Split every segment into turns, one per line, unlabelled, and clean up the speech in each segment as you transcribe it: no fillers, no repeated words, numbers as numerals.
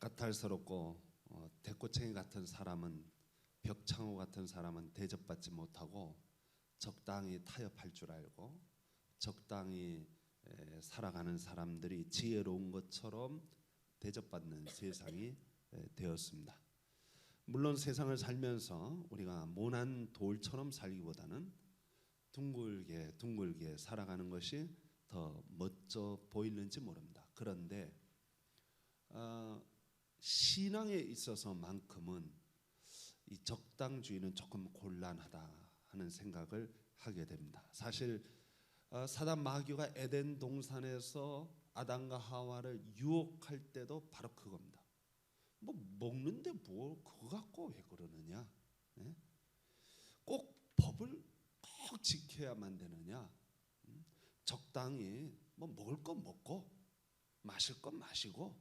까탈스럽고 대꼬챙이 같은 사람은, 벽창호 같은 사람은 대접받지 못하고 적당히 타협할 줄 알고 적당히 살아가는 사람들이 지혜로운 것처럼 대접받는 세상이 되었습니다. 물론 세상을 살면서 우리가 모난 돌처럼 살기보다는 둥글게 살아가는 것이 더 멋져 보이는지 모릅니다. 그런데 신앙에 있어서만큼은 이 적당주의는 조금 곤란하다 하는 생각을 하게 됩니다. 사실 사단 마귀가 에덴 동산에서 아담과 하와를 유혹할 때도 바로 그겁니다. 뭐 먹는데 뭘 그거 갖고 왜 그러느냐? 꼭 법을 꼭 지켜야만 되느냐? 적당히 뭐 먹을 거 먹고 마실 거 마시고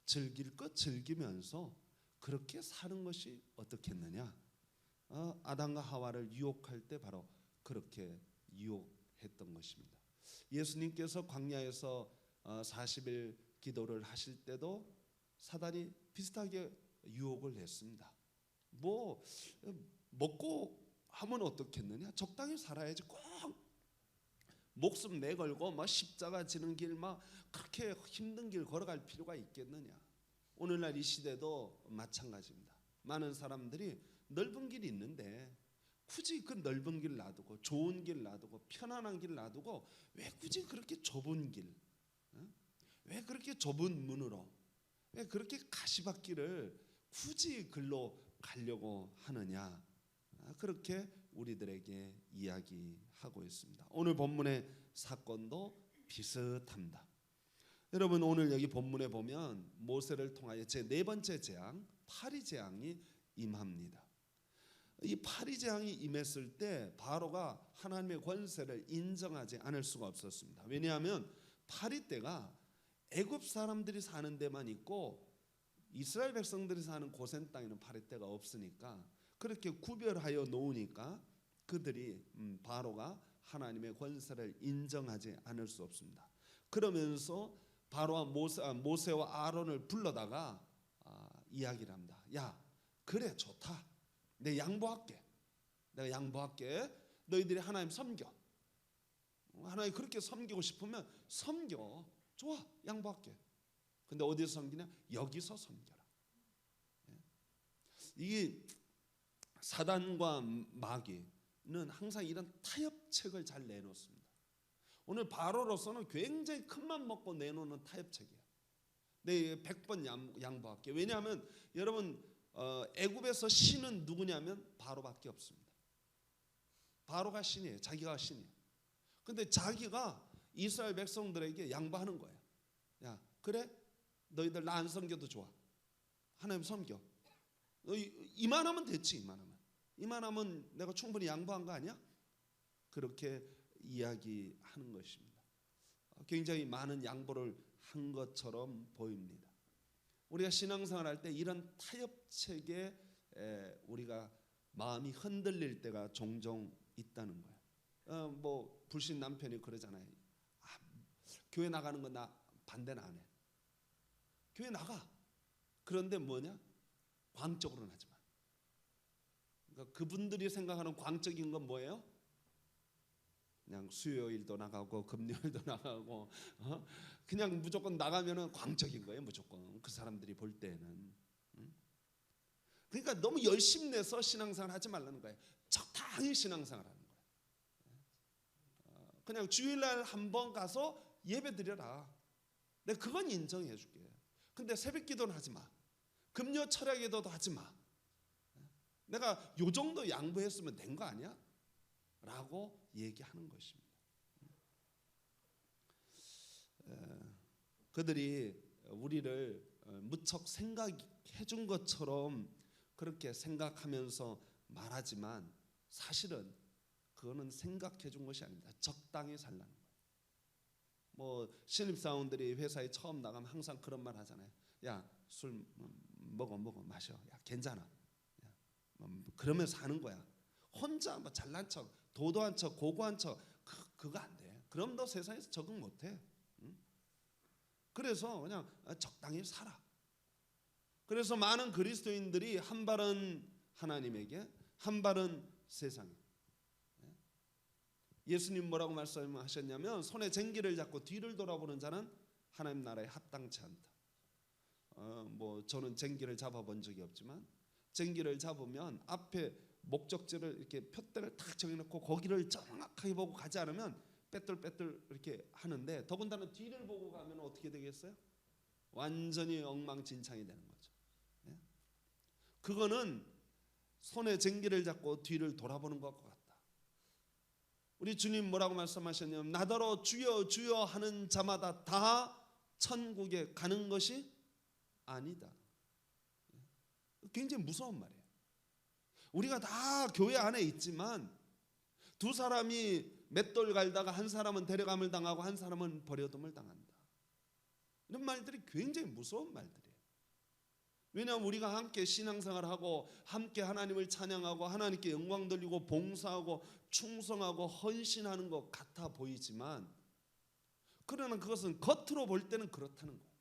즐길 거 즐기면서 그렇게 사는 것이 어떻겠느냐? 아담과 하와를 유혹할 때 바로 그렇게 유혹했던 것입니다. 예수님께서 광야에서 40일 기도를 하실 때도 사단이 비슷하게 유혹을 했습니다. 뭐 먹고 하면 어떻겠느냐? 적당히 살아야지. 꼭 목숨 내걸고 막 십자가 지는 길 막 그렇게 힘든 길 걸어갈 필요가 있겠느냐? 오늘날 이 시대도 마찬가지입니다. 많은 사람들이 넓은 길이 있는데 굳이 그 넓은 길 놔두고 좋은 길 놔두고 편안한 길 놔두고 왜 굳이 그렇게 좁은 길, 왜 그렇게 좁은 문으로, 왜 그렇게 가시밭길을 굳이 글로 가려고 하느냐? 그렇게 우리들에게 이야기하고 있습니다. 오늘 본문의 사건도 비슷합니다. 여러분, 오늘 여기 본문에 보면 모세를 통하여 제 네 번째 재앙, 파리 재앙이 임합니다. 이 파리 재앙이 임했을 때 바로가 하나님의 권세를 인정하지 않을 수가 없었습니다. 왜냐하면 파리 때가 애굽 사람들이 사는 데만 있고 이스라엘 백성들이 사는 고센 땅에는 파리 때가 없으니까 그렇게 구별하여 놓으니까 그들이 바로가 하나님의 권세를 인정하지 않을 수 없습니다. 그러면서 바로와 모세와 아론을 불러다가 이야기를 합니다. 야, 그래 좋다. 내가 양보할게. 너희들이 하나님 섬겨. 하나님 그렇게 섬기고 싶으면 섬겨. 좋아, 양보할게. 근데 어디서 섬기냐? 여기서 섬겨라. 이게 사단과 마귀는 항상 이런 타협책을 잘 내놓습니다. 오늘 바로로서는 굉장히 큰맘 먹고 내놓는 타협책이에요. 내 100번 양보할게. 왜냐하면 여러분 애굽에서 신은 누구냐면 바로밖에 없습니다. 바로가 신이에요. 자기가 신이에요. 근데 자기가 이스라엘 백성들에게 양보하는 거예요. 야, 그래? 너희들 나 안 섬겨도 좋아. 하나님 섬겨. 이만하면 됐지. 이만하면 내가 충분히 양보한 거 아니야? 그렇게 이야기하는 것입니다. 굉장히 많은 양보를 한 것처럼 보입니다. 우리가 신앙생활 할 때 이런 타협책에 우리가 마음이 흔들릴 때가 종종 있다는 거예요. 뭐 불신 남편이 그러잖아요. 교회 나가는 거 나 반대는 안 해. 교회 나가. 그런데 뭐냐? 광적으로는 하지 마. 그러니까 그분들이 생각하는 광적인 건 뭐예요? 그냥 수요일도 나가고 금요일도 나가고 그냥 무조건 나가면은 광적인 거예요. 무조건 그 사람들이 볼 때는. 그러니까 너무 열심 내서 신앙생활 하지 말라는 거예요. 적당히 신앙생활 하는 거예요. 그냥 주일날 한번 가서 예배 드려라. 내가 그건 인정해 줄게. 근데 새벽 기도는 하지 마. 금요 철야 기도도 하지 마. 내가 요 정도 양보했으면 된 거 아니야? 라고 얘기하는 것입니다. 그들이 우리를 무척 생각해 준 것처럼 그렇게 생각하면서 말하지만 사실은 그거는 생각해 준 것이 아닙니다. 적당히 살라는 거예요. 뭐 신입사원들이 회사에 처음 나가면 항상 그런 말 하잖아요. 야, 술 먹어 마셔. 야, 괜찮아. 야, 그러면서 하는 거야. 혼자 뭐 잘난 척, 도도한 척, 고고한 척 그거 안 돼. 그럼 너 세상에서 적응 못 해. 그래서 그냥 적당히 살아. 그래서 많은 그리스도인들이 한 발은 하나님에게, 한 발은 세상에. 예수님 뭐라고 말씀하셨냐면 손에 쟁기를 잡고 뒤를 돌아보는 자는 하나님 나라에 합당치 않다. 뭐 저는 쟁기를 잡아본 적이 없지만 쟁기를 잡으면 앞에 목적지를 이렇게 표대를 탁 정해놓고 거기를 정확하게 보고 가지 않으면 빼뚤빼뚤 이렇게 하는데, 더군다나 뒤를 보고 가면 어떻게 되겠어요? 완전히 엉망진창이 되는 거죠. 그거는 손에 쟁기를 잡고 뒤를 돌아보는 것과 같다. 우리 주님 뭐라고 말씀하셨냐면 나더러 주여 주여 하는 자마다 다 천국에 가는 것이 아니다. 굉장히 무서운 말이에요. 우리가 다 교회 안에 있지만 두 사람이 맷돌 갈다가 한 사람은 데려감을 당하고 한 사람은 버려둠을 당한다. 이런 말들이 굉장히 무서운 말들이에요. 왜냐하면 우리가 함께 신앙생활하고 함께 하나님을 찬양하고 하나님께 영광 돌리고 봉사하고 충성하고 헌신하는 것 같아 보이지만, 그러나 그것은 겉으로 볼 때는 그렇다는 거예요.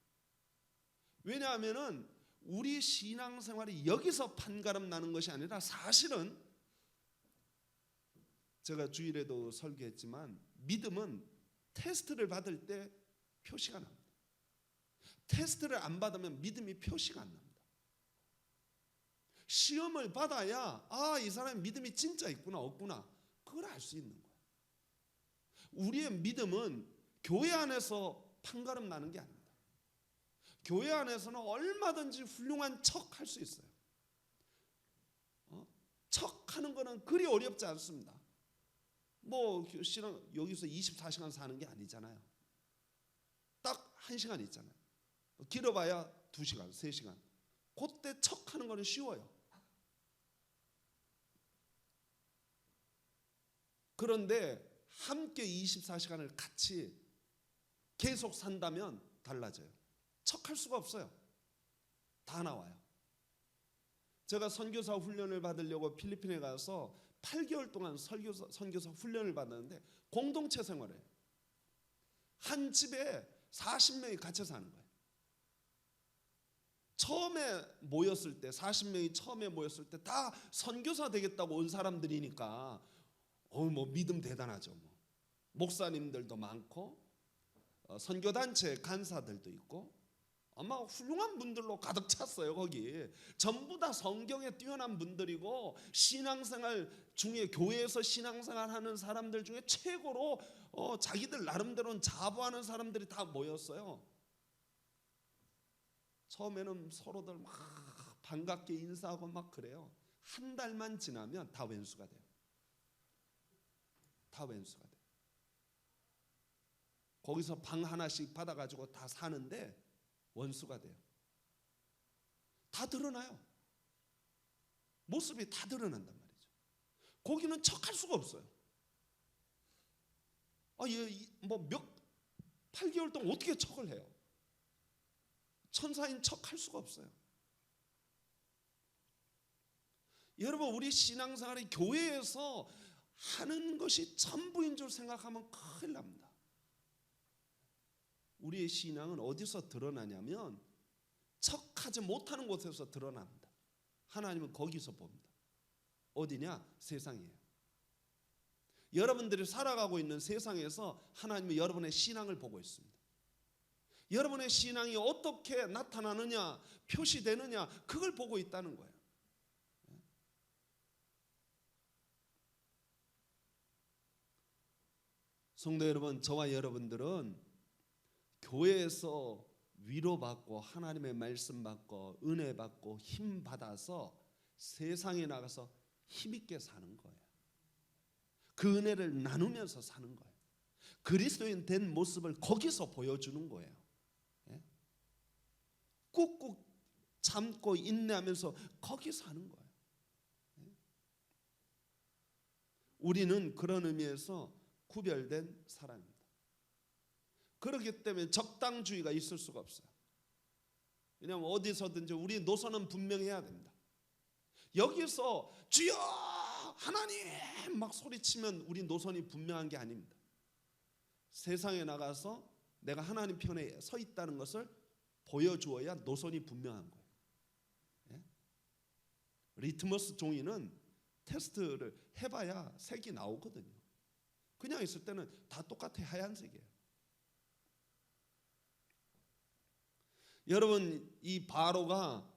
왜냐하면은 우리 신앙생활이 여기서 판가름 나는 것이 아니라, 사실은 제가 주일에도 설교했지만 믿음은 테스트를 받을 때 표시가 납니다. 테스트를 안 받으면 믿음이 표시가 안 납니다. 시험을 받아야 이 사람의 믿음이 진짜 있구나 없구나 그걸 알 수 있는 거예요. 우리의 믿음은 교회 안에서 판가름 나는 게 아닙니다. 교회 안에서는 얼마든지 훌륭한 척 할 수 있어요. 척하는 거는 그리 어렵지 않습니다. 뭐 여기서 24시간 사는 게 아니잖아요. 딱 1시간 있잖아요. 길어봐야 2시간, 3시간. 그때 척하는 거는 쉬워요. 그런데 함께 24시간을 같이 계속 산다면 달라져요. 척할 수가 없어요. 다 나와요. 제가 선교사 훈련을 받으려고 필리핀에 가서 8개월 동안 선교사 훈련을 받았는데 공동체 생활을 해요. 한 집에 40명이 같이 사는 거예요. 처음에 모였을 때 40명이 처음에 모였을 때 다 선교사 되겠다고 온 사람들이니까 뭐 믿음 대단하죠. 뭐. 목사님들도 많고 선교단체 간사들도 있고 아마 훌륭한 분들로 가득 찼어요. 거기 전부 다 성경에 뛰어난 분들이고 신앙생활 중에 교회에서 신앙생활하는 사람들 중에 최고로 자기들 나름대로는 자부하는 사람들이 다 모였어요. 처음에는 서로들 막 반갑게 인사하고 막 그래요. 한 달만 지나면 다 왼수가 돼요. 다 왼수가 돼요. 거기서 방 하나씩 받아가지고 다 사는데 원수가 돼요. 다 드러나요. 모습이 다 드러난단 말이죠. 거기는 척할 수가 없어요. 뭐 8개월 동안 어떻게 척을 해요? 천사인 척할 수가 없어요. 여러분, 우리 신앙생활이 교회에서 하는 것이 전부인 줄 생각하면 큰일 납니다. 우리의 신앙은 어디서 드러나냐면 척하지 못하는 곳에서 드러납니다. 하나님은 거기서 봅니다. 어디냐? 세상이에요. 여러분들이 살아가고 있는 세상에서 하나님은 여러분의 신앙을 보고 있습니다. 여러분의 신앙이 어떻게 나타나느냐, 표시되느냐, 그걸 보고 있다는 거예요. 성도 여러분, 저와 여러분들은 교회에서 위로받고 하나님의 말씀 받고 은혜 받고 힘 받아서 세상에 나가서 힘있게 사는 거예요. 그 은혜를 나누면서 사는 거예요. 그리스도인 된 모습을 거기서 보여주는 거예요. 꾹꾹 참고 인내하면서 거기 사는 거예요. 우리는 그런 의미에서 구별된 사람입니다. 그렇기 때문에 적당주의가 있을 수가 없어요. 왜냐하면 어디서든지 우리 노선은 분명해야 됩니다. 여기서 주여 하나님 막 소리치면 우리 노선이 분명한 게 아닙니다. 세상에 나가서 내가 하나님 편에 서 있다는 것을 보여주어야 노선이 분명한 거예요. 리트머스 종이는 테스트를 해봐야 색이 나오거든요. 그냥 있을 때는 다 똑같아, 하얀색이에요. 여러분, 이 바로가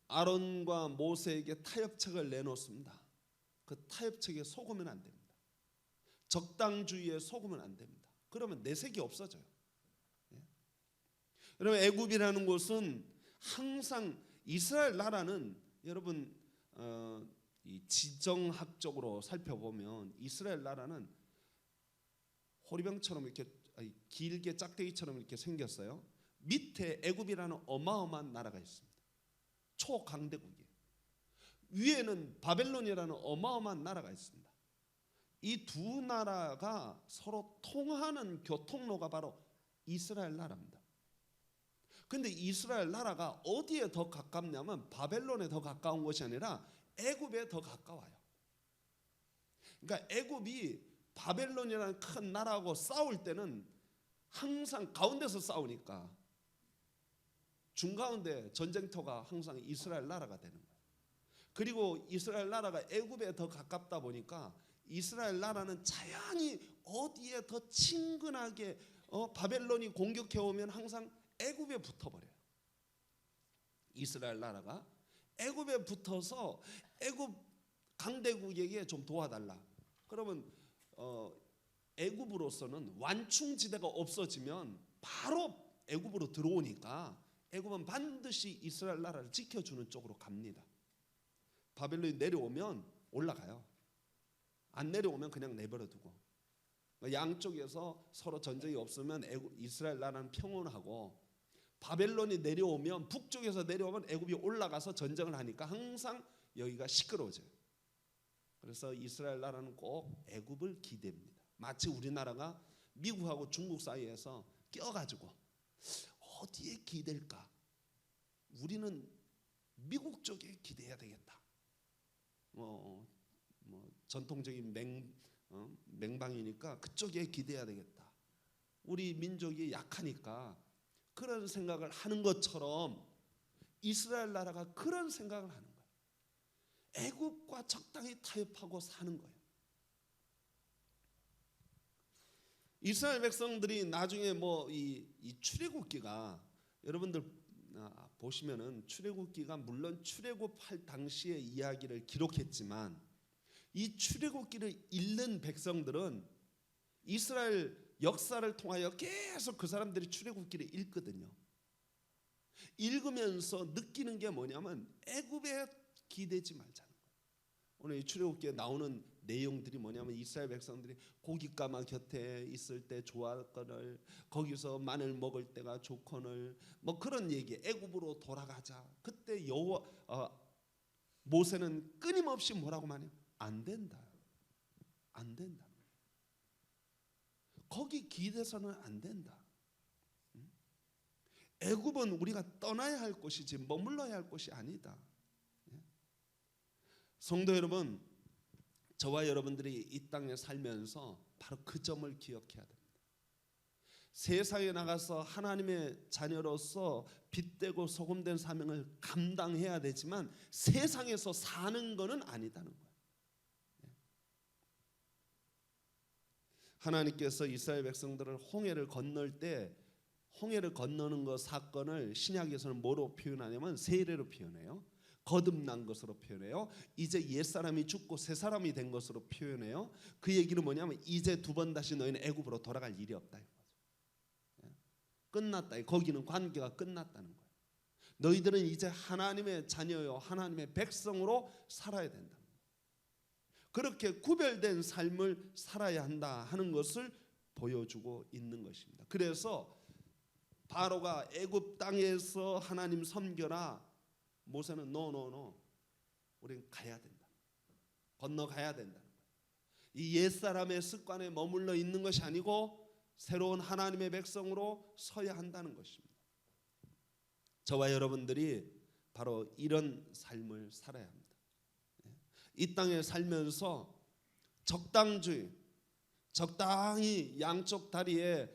아론과 모세에게 타협책을 내놓습니다. 그 타협책에 속으면 안 됩니다. 적당주의에 속으면 안 됩니다. 그러면 내색이 없어져요. 여러분, 애굽이라는 곳은 항상 이스라엘 나라는 여러분 이 지정학적으로 살펴보면 이스라엘 나라는 호리병처럼 이렇게 길게 짝대기처럼 이렇게 생겼어요. 밑에 애굽이라는 어마어마한 나라가 있습니다. 초강대국이에요. 위에는 바벨론이라는 어마어마한 나라가 있습니다. 이 두 나라가 서로 통하는 교통로가 바로 이스라엘 나라입니다. 근데 이스라엘 나라가 어디에 더 가깝냐면 바벨론에 더 가까운 것이 아니라 애굽에 더 가까워요. 그러니까 애굽이 바벨론이라는 큰 나라하고 싸울 때는 항상 가운데서 싸우니까 중가운데 전쟁터가 항상 이스라엘 나라가 되는 거예요. 그리고 이스라엘 나라가 애굽에 더 가깝다 보니까 이스라엘 나라는 자연히 어디에 더 친근하게 바벨론이 공격해 오면 항상 애굽에 붙어버려요. 이스라엘 나라가 애굽에 붙어서 애굽 강대국에게 좀 도와달라. 그러면 애굽으로서는 완충지대가 없어지면 바로 애굽으로 들어오니까 애굽은 반드시 이스라엘 나라를 지켜주는 쪽으로 갑니다. 바벨론이 내려오면 올라가요. 안 내려오면 그냥 내버려두고, 양쪽에서 서로 전쟁이 없으면 이스라엘 나라는 평온하고, 바벨론이 내려오면 북쪽에서 내려오면 애굽이 올라가서 전쟁을 하니까 항상 여기가 시끄러워져요. 그래서 이스라엘 나라는 꼭 애굽을 기대합니다. 마치 우리나라가 미국하고 중국 사이에서 껴가지고 어디에 기댈까? 우리는 미국 쪽에 기대해야 되겠다. 전통적인 맹방이니까 그쪽에 기대해야 되겠다. 우리 민족이 약하니까 그런 생각을 하는 것처럼 이스라엘 나라가 그런 생각을 하는 거예요. 애굽과 적당히 타협하고 사는 거예요. 이스라엘 백성들이 나중에 이 출애굽기가 여러분들 보시면은 출애굽기가 물론 출애굽할 당시의 이야기를 기록했지만 이 출애굽기를 읽는 백성들은 이스라엘 역사를 통하여 계속 그 사람들이 출애굽기를 읽거든요. 읽으면서 느끼는 게 뭐냐면 애굽에 기대지 말자는 거예요. 오늘 이 출애굽기에 나오는 내용들이 뭐냐면 이스라엘 백성들이 고깃가마 곁에 있을 때 좋았거늘, 거기서 마늘 먹을 때가 좋거늘, 그런 얘기. 애굽으로 돌아가자. 그때 모세는 끊임없이 뭐라고 말해요? 안 된다. 안 된다. 거기 기대서는 안 된다. 애굽은 우리가 떠나야 할 곳이지 머물러야 할 곳이 아니다. 성도 여러분, 저와 여러분들이 이 땅에 살면서 바로 그 점을 기억해야 됩니다. 세상에 나가서 하나님의 자녀로서 빛되고 소금된 사명을 감당해야 되지만 세상에서 사는 것은 아니다는 거예요. 하나님께서 이스라엘 백성들을 홍해를 건널 때 홍해를 건너는 것 사건을 신약에서는 뭐로 표현하냐면 세례로 표현해요. 거듭난 것으로 표현해요. 이제 옛사람이 죽고 새사람이 된 것으로 표현해요. 그 얘기는 뭐냐면 이제 두 번 다시 너희는 애굽으로 돌아갈 일이 없다. 끝났다. 거기는 관계가 끝났다는 거예요. 너희들은 이제 하나님의 자녀요 하나님의 백성으로 살아야 된다. 그렇게 구별된 삶을 살아야 한다 하는 것을 보여주고 있는 것입니다. 그래서 바로가 애굽 땅에서 하나님 섬겨라. 모세는 노 우리는 가야 된다. 건너가야 된다. 이 옛사람의 습관에 머물러 있는 것이 아니고 새로운 하나님의 백성으로 서야 한다는 것입니다. 저와 여러분들이 바로 이런 삶을 살아야 합니다. 이 땅에 살면서 적당주의, 적당히 양쪽에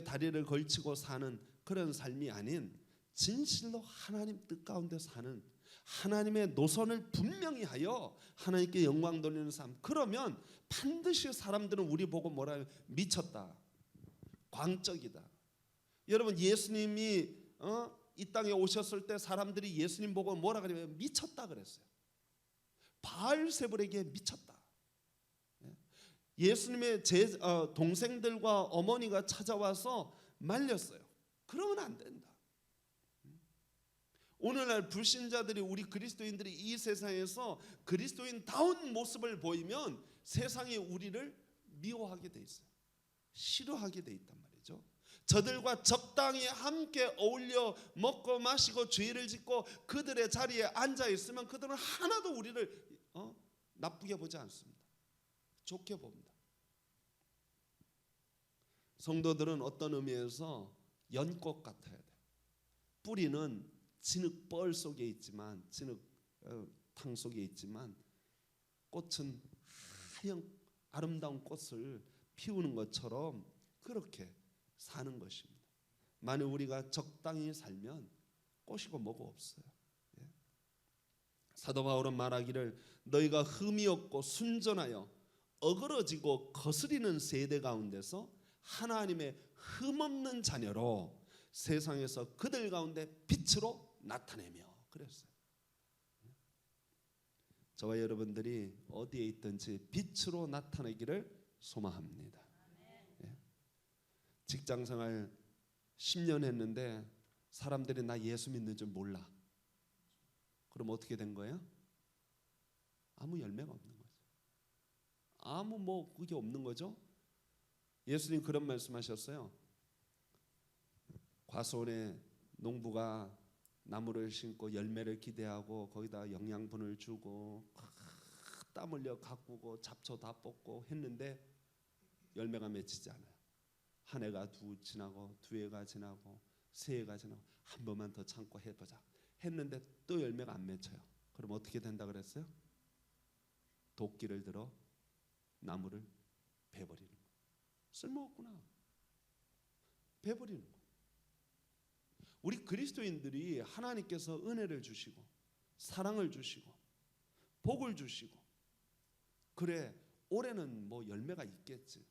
다리를 걸치고 사는 그런 삶이 아닌 진실로 하나님 뜻 가운데 사는, 하나님의 노선을 분명히 하여 하나님께 영광 돌리는 삶, 그러면 반드시 사람들은 우리 보고 뭐라 해요? 미쳤다, 광적이다. 여러분, 예수님이 이 땅에 오셨을 때 사람들이 예수님 보고 뭐라 그래요? 미쳤다 그랬어요. 바알세불에게 미쳤다. 예수님의 동생들과 어머니가 찾아와서 말렸어요. 그러면 안 된다. 오늘날 불신자들이, 우리 그리스도인들이 이 세상에서 그리스도인다운 모습을 보이면 세상이 우리를 미워하게 돼 있어요. 싫어하게 돼 있단 말이죠. 저들과 적당히 함께 어울려 먹고 마시고 죄를 짓고 그들의 자리에 앉아 있으면 그들은 하나도 우리를 나쁘게 보지 않습니다. 좋게 봅니다. 성도들은 어떤 의미에서 연꽃 같아야 돼요. 뿌리는 진흙벌 속에 있지만, 진흙탕 속에 있지만, 꽃은 하얀 아름다운 꽃을 피우는 것처럼 그렇게 사는 것입니다. 만약 우리가 적당히 살면 꽃이고 뭐고 없어요. 사도 바울은 말하기를 너희가 흠이 없고 순전하여 어그러지고 거스리는 세대 가운데서 하나님의 흠없는 자녀로 세상에서 그들 가운데 빛으로 나타내며 그랬어요. 저와 여러분들이 어디에 있든지 빛으로 나타내기를 소망합니다. 직장생활 10년 했는데 사람들이 나 예수 믿는 줄 몰라. 그럼 어떻게 된 거예요? 아무 열매가 없는 거죠. 아무 그게 없는 거죠. 예수님 그런 말씀하셨어요. 과수원의 농부가 나무를 심고 열매를 기대하고 거기다 영양분을 주고 땀 흘려 가꾸고 잡초 다 뽑고 했는데 열매가 맺히지 않아요. 한 해가 지나고 두 해가 지나고 세 해가 지나고 한 번만 더 참고 해보자 했는데 또 열매가 안 맺혀요. 그럼 어떻게 된다 그랬어요? 도끼를 들어 나무를 베버리는 거예요. 쓸모없구나. 베버리는 거예요. 우리 그리스도인들이 하나님께서 은혜를 주시고 사랑을 주시고 복을 주시고, 그래 올해는 열매가 있겠지,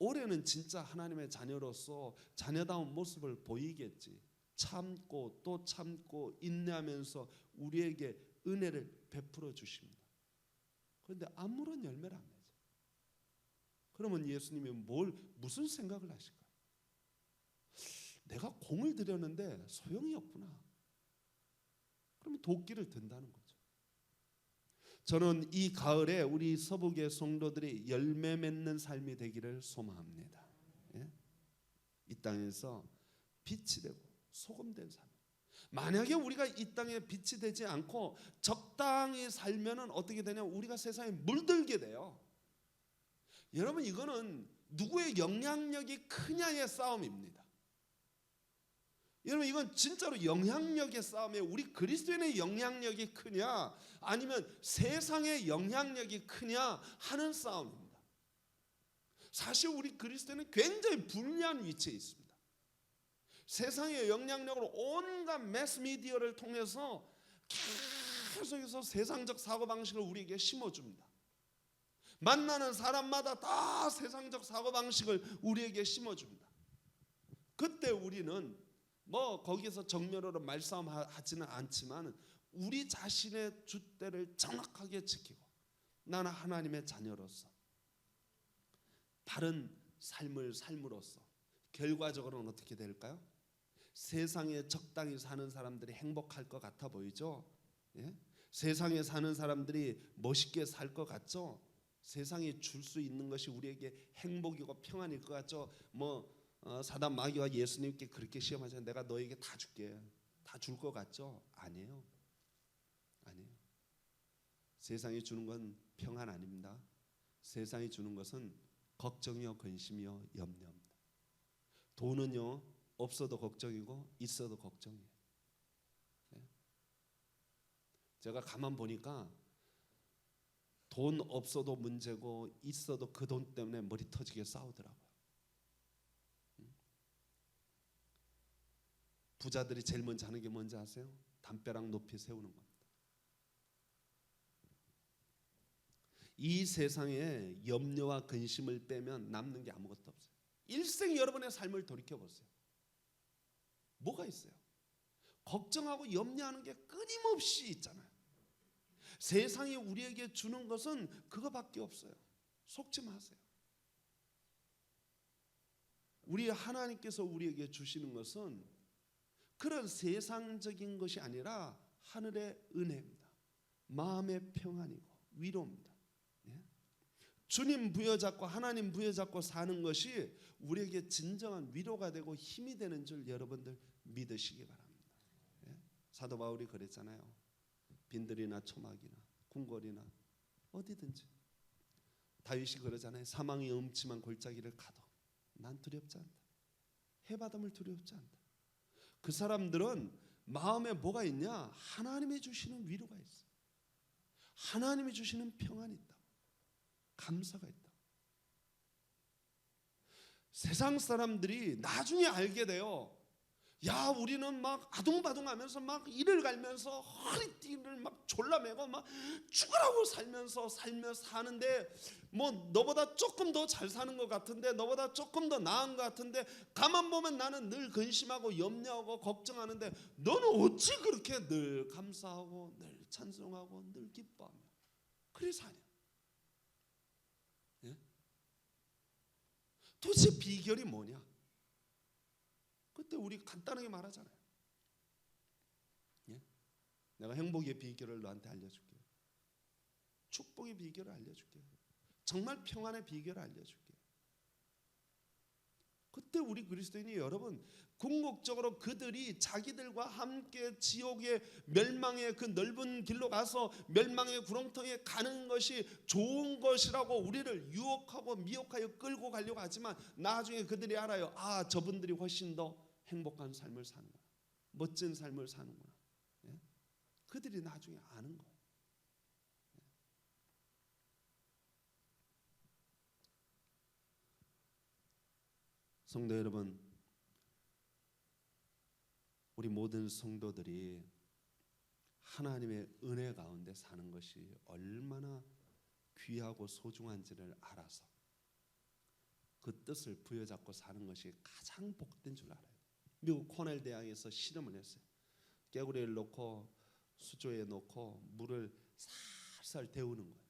올해는 진짜 하나님의 자녀로서 자녀다운 모습을 보이겠지, 참고 또 참고 인내하면서 우리에게 은혜를 베풀어 주십니다. 그런데 아무런 열매를 안 맺어요. 그러면 예수님이 무슨 생각을 하실까요? 내가 공을 들였는데 소용이 없구나. 그러면 도끼를 든다는 거죠. 저는 이 가을에 우리 서북의 성도들이 열매 맺는 삶이 되기를 소망합니다. 이 땅에서 빛이 되고 소금 된 삶. 만약에 우리가 이 땅에 빛이 되지 않고 적당히 살면은 어떻게 되냐? 우리가 세상에 물들게 돼요. 여러분, 이거는 누구의 영향력이 크냐의 싸움입니다. 여러분, 이건 진짜로 영향력의 싸움이에요. 우리 그리스도인의 영향력이 크냐 아니면 세상의 영향력이 크냐 하는 싸움입니다. 사실 우리 그리스도인은 굉장히 불리한 위치에 있습니다. 세상의 영향력으로 온갖 매스미디어를 통해서 계속해서 세상적 사고방식을 우리에게 심어줍니다. 만나는 사람마다 다 세상적 사고방식을 우리에게 심어줍니다. 그때 우리는 거기서 정면으로 말싸움하지는 않지만 우리 자신의 줏대를 정확하게 지키고 나는 하나님의 자녀로서 바른 삶을 삶으로써 결과적으로는 어떻게 될까요? 세상에 적당히 사는 사람들이 행복할 것 같아 보이죠? 세상에 사는 사람들이 멋있게 살 것 같죠? 세상에 줄 수 있는 것이 우리에게 행복이고 평안일 것 같죠? 사단 마귀와 예수님께 그렇게 시험하자. 내가 너에게 다 줄게. 다 줄 것 같죠? 아니에요. 아니에요. 세상이 주는 건 평안 아닙니다. 세상이 주는 것은 걱정이요, 근심이요, 염려입니다. 돈은요, 없어도 걱정이고 있어도 걱정이에요. 제가 가만 보니까 돈 없어도 문제고 있어도 그 돈 때문에 머리 터지게 싸우더라고요. 부자들이 제일 먼저 하는 게 뭔지 아세요? 담벼락 높이 세우는 겁니다. 이 세상에 염려와 근심을 빼면 남는 게 아무것도 없어요. 일생 여러분의 삶을 돌이켜보세요. 뭐가 있어요? 걱정하고 염려하는 게 끊임없이 있잖아요. 세상이 우리에게 주는 것은 그거밖에 없어요. 속지 마세요. 우리 하나님께서 우리에게 주시는 것은 그런 세상적인 것이 아니라 하늘의 은혜입니다. 마음의 평안이고 위로입니다. 예? 주님 부여잡고 하나님 부여잡고 사는 것이 우리에게 진정한 위로가 되고 힘이 되는 줄 여러분들 믿으시기 바랍니다. 예? 사도 바울이 그랬잖아요. 빈들이나 초막이나 궁궐이나 어디든지. 다윗이 그러잖아요. 사망의 음침한 골짜기를 가도 난 두렵지 않다. 해바람을 두렵지 않다. 그 사람들은 마음에 뭐가 있냐? 하나님이 주시는 위로가 있어. 하나님이 주시는 평안이 있다. 감사가 있다. 세상 사람들이 나중에 알게 돼요. 야, 우리는 막 아둥바둥하면서 막 이를 갈면서 허리띠를 막 졸라매고 막 죽으라고 살면서 사는데 뭐 너보다 조금 더 잘 사는 것 같은데, 너보다 조금 더 나은 것 같은데, 가만 보면 나는 늘 근심하고 염려하고 걱정하는데 너는 어찌 그렇게 늘 감사하고 늘 찬송하고 늘 기뻐하며 그리 사냐? 예? 도대체 비결이 뭐냐? 그때 우리 간단하게 말하잖아요. 예? 내가 행복의 비결을 너한테 알려줄게. 축복의 비결을 알려줄게. 정말 평안의 비결을 알려줄게. 그때 우리 그리스도인이 여러분 궁극적으로 그들이 자기들과 함께 지옥의 멸망의 그 넓은 길로 가서 멸망의 구렁텅이에 가는 것이 좋은 것이라고 우리를 유혹하고 미혹하여 끌고 가려고 하지만 나중에 그들이 알아요. 아, 저분들이 훨씬 더 행복한 삶을 사는구나. 멋진 삶을 사는구나. 예? 그들이 나중에 아는 거예요. 예. 성도 여러분, 우리 모든 성도들이 하나님의 은혜 가운데 사는 것이 얼마나 귀하고 소중한지를 알아서 그 뜻을 부여잡고 사는 것이 가장 복된 줄 알아요. 미국 코넬 대학에서 실험을 했어요. 개구리를 놓고 수조에 놓고 물을 살살 데우는 거예요.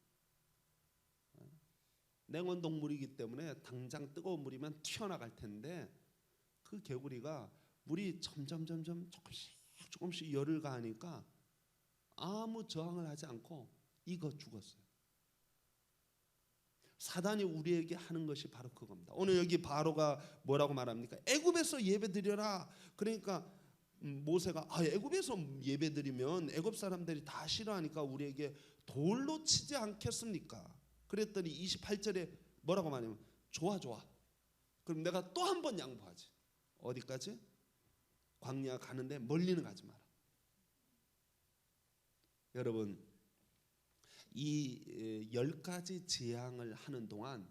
냉온 동물이기 때문에 당장 뜨거운 물이면 튀어나갈 텐데 그 개구리가 물이 점점 조금씩 열을 가하니까 아무 저항을 하지 않고 익어 죽었어요. 사단이 우리에게 하는 것이 바로 그겁니다. 오늘 여기 바로가 뭐라고 말합니까? 애굽에서 예배드려라. 그러니까 모세가 애굽에서 예배드리면 애굽 사람들이 다 싫어하니까 우리에게 돌로 치지 않겠습니까? 그랬더니 28절에 뭐라고 말하냐면 좋아. 그럼 내가 또 한 번 양보하지. 어디까지? 광야 가는데 멀리는 가지 마라. 여러분, 이 10가지 재앙을 하는 동안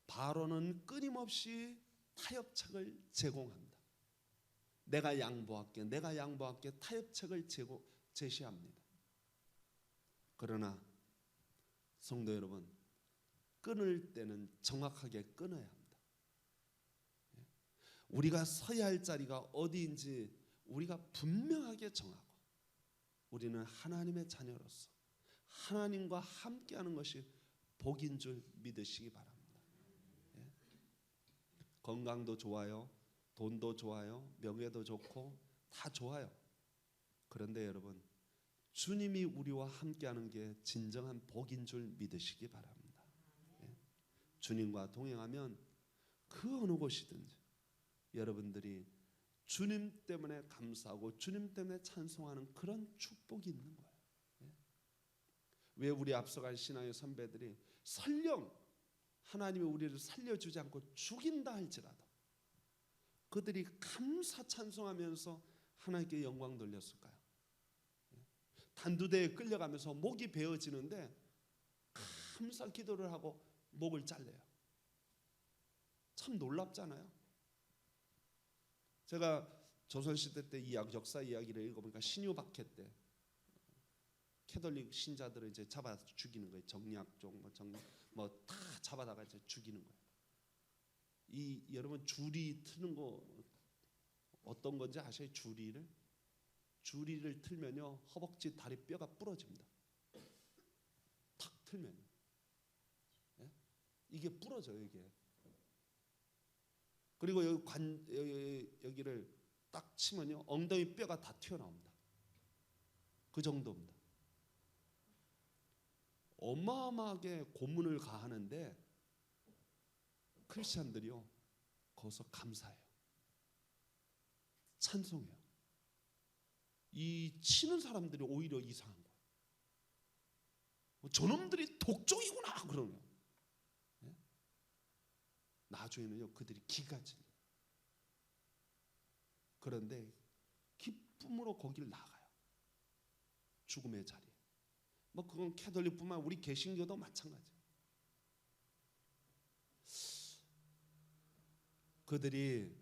바로는 끊임없이 타협책을 제공합니다. 내가 양보할게 타협책을 제시합니다. 그러나 성도 여러분, 끊을 때는 정확하게 끊어야 합니다. 우리가 서야 할 자리가 어디인지 우리가 분명하게 정하고 우리는 하나님의 자녀로서 하나님과 함께하는 것이 복인 줄 믿으시기 바랍니다. 예? 건강도 좋아요, 돈도 좋아요, 명예도 좋고 다 좋아요. 그런데 여러분, 주님이 우리와 함께하는 게 진정한 복인 줄 믿으시기 바랍니다. 예? 주님과 동행하면 그 어느 곳이든지 여러분들이 주님 때문에 감사하고 주님 때문에 찬송하는 그런 축복이 있는 거예요. 예? 왜 우리 앞서간 신앙의 선배들이 설령 하나님이 우리를 살려주지 않고 죽인다 할지라도 그들이 감사 찬송하면서 하나님께 영광 돌렸을까요? 예? 단두대에 끌려가면서 목이 베어지는데 감사 기도를 하고 목을 잘라요. 참 놀랍잖아요. 제가 조선시대 때 역사 이야기를 읽어보니까 신유박해 때 캐톨릭 신자들을 이제 잡아 죽이는 거예요. 정약종 뭐다 잡아다가 이제 죽이는 거예요. 이 여러분 줄이 트는 거 어떤 건지 아세요? 줄이를 틀면요 허벅지 다리 뼈가 부러집니다. 탁 틀면 예? 이게 부러져요 이게. 그리고 여기를 딱 치면요 엉덩이 뼈가 다 튀어나옵니다. 그 정도입니다. 어마어마하게 고문을 가하는데 크리스천들이요 거기서 감사해요. 찬송해요. 이 치는 사람들이 오히려 이상한 거예요. 저놈들이 독종이구나 그러면 예? 나중에는요 그들이 기가 질려요. 그런데 기쁨으로 거기를 나가요. 죽음의 자리에. 뭐 그건 캐톨릭뿐만 우리 개신교도 마찬가지예요. 그들이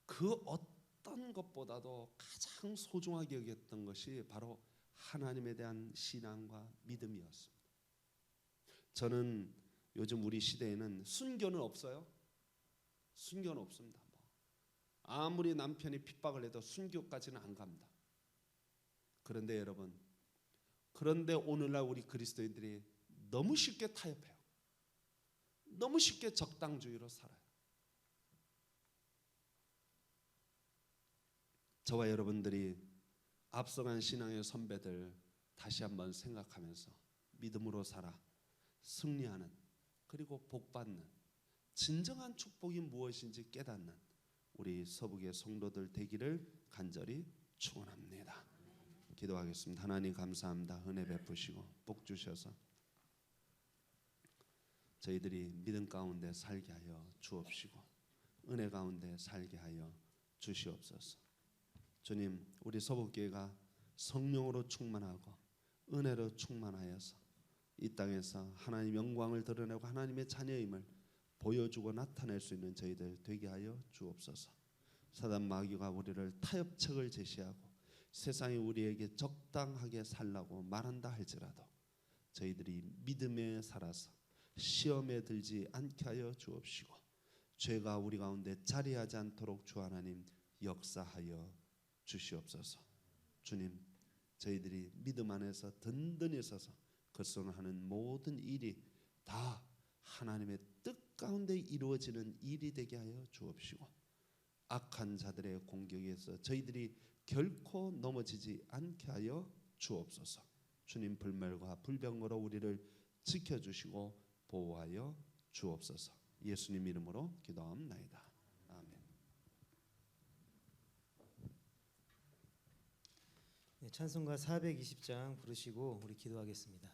그 어떤 것보다도 가장 소중하게 여겼던 것이 바로 하나님에 대한 신앙과 믿음이었습니다. 저는 요즘 우리 시대에는 순교는 없어요. 순교는 없습니다. 아무리 남편이 핍박을 해도 순교까지는 안 갑니다. 그런데 여러분, 그런데 오늘날 우리 그리스도인들이 너무 쉽게 타협해요. 너무 쉽게 적당주의로 살아요. 저와 여러분들이 앞서간 신앙의 선배들 다시 한번 생각하면서 믿음으로 살아 승리하는 그리고 복받는 진정한 축복이 무엇인지 깨닫는 우리 서북의 성도들 되기를 간절히 축원합니다. 기도하겠습니다. 하나님 감사합니다. 은혜 베푸시고 복 주셔서 저희들이 믿음 가운데 살게 하여 주옵시고 은혜 가운데 살게 하여 주시옵소서. 주님, 우리 서북교회가 성령으로 충만하고 은혜로 충만하여서 이 땅에서 하나님 영광을 드러내고 하나님의 자녀임을 보여주고 나타낼 수 있는 저희들 되게 하여 주옵소서. 사단 마귀가 우리를 타협책을 제시하고 세상이 우리에게 적당하게 살라고 말한다 할지라도 저희들이 믿음에 살아서 시험에 들지 않게 하여 주옵시고 죄가 우리 가운데 자리하지 않도록 주 하나님 역사하여 주시옵소서. 주님, 저희들이 믿음 안에서 든든히 서서 그리스도를 모든 일이 다 하나님의 뜻 가운데 이루어지는 일이 되게 하여 주옵시고 악한 자들의 공격에서 저희들이 결코 넘어지지 않게 하여 주옵소서. 주님 불멸과 불병거로 우리를 지켜주시고 보호하여 주옵소서. 예수님 이름으로 기도합나이다. 아멘.
네, 찬송가 420장 부르시고 우리 기도하겠습니다.